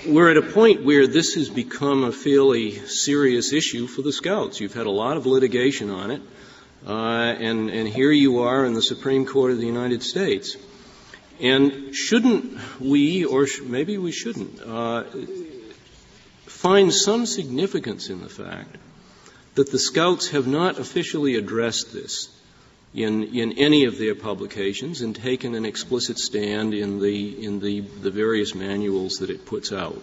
we're at a point where this has become a fairly serious issue for the Scouts. You've had a lot of litigation on it, and here you are in the Supreme Court of the United States. And shouldn't we, or maybe we shouldn't, find some significance in the fact that the Scouts have not officially addressed this in any of their publications and taken an explicit stand in the various manuals that it puts out.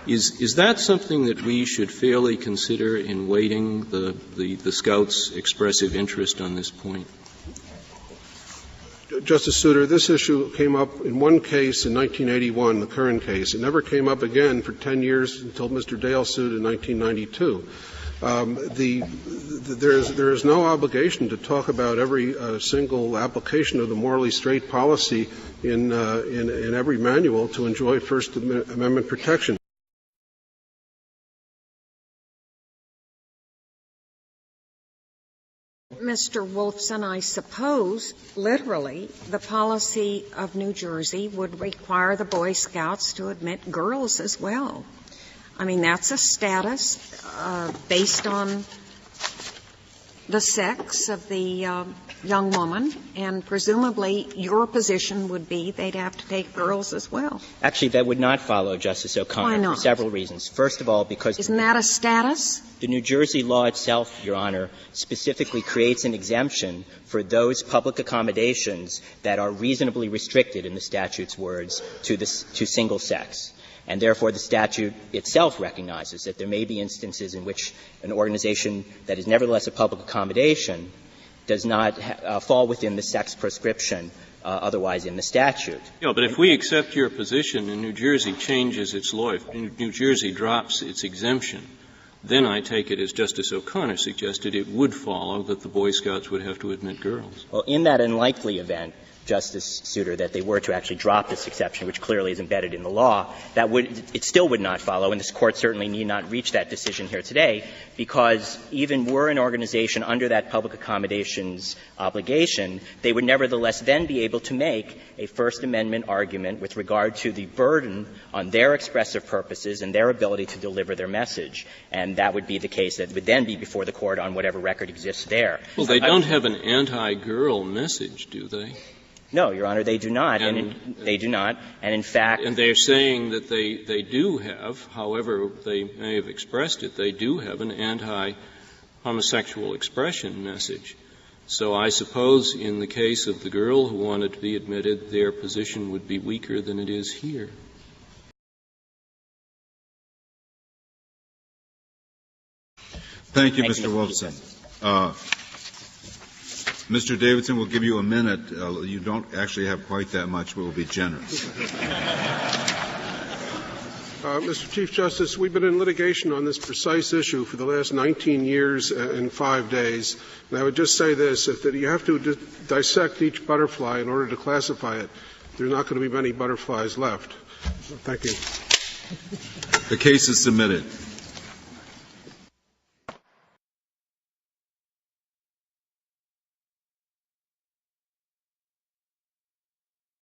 Is that something that we should fairly consider in weighting the Scouts' expressive interest on this point? Justice Souter, this issue came up in one case in 1981, the current case. It never came up again for 10 years until Mr. Dale sued in 1992. There is no obligation to talk about every single application of the morally straight policy in every manual to enjoy First Amendment protection. Mr. Wolfson, I suppose, literally, the policy of New Jersey would require the Boy Scouts to admit girls as well. I mean, that's a status based on the sex of the young woman, and presumably your position would be they'd have to take girls as well. Actually, that would not follow, Justice O'Connor. Why not? For several reasons. First of all, because isn't that a status? The New Jersey law itself, Your Honor, specifically creates an exemption for those public accommodations that are reasonably restricted, in the statute's words, to single sex. And therefore, the statute itself recognizes that there may be instances in which an organization that is nevertheless a public accommodation does not fall within the sex prescription otherwise in the statute. Yeah, but if we accept your position and New Jersey changes its law, if New Jersey drops its exemption, then I take it, as Justice O'Connor suggested, it would follow that the Boy Scouts would have to admit girls. Well, in that unlikely event, Justice Souter, that they were to actually drop this exception, which clearly is embedded in the law, it still would not follow, and this Court certainly need not reach that decision here today, because even were an organization under that public accommodations obligation, they would nevertheless then be able to make a First Amendment argument with regard to the burden on their expressive purposes and their ability to deliver their message. And that would be the case that would then be before the Court on whatever record exists there. Well, they don't have an anti-girl message, do they? No, Your Honor, they do not. They do not. And in fact — And they're saying that they do have, however they may have expressed it, they do have an anti-homosexual expression message. So I suppose in the case of the girl who wanted to be admitted, their position would be weaker than it is here. Thank you, Mr. Wolfson. Mr. Davidson, we'll give you a minute. You don't actually have quite that much, but we'll be generous. Mr. Chief Justice, we've been in litigation on this precise issue for the last 19 years and 5 days. And I would just say this, that you have to dissect each butterfly in order to classify it. There are not going to be many butterflies left. Thank you. The case is submitted.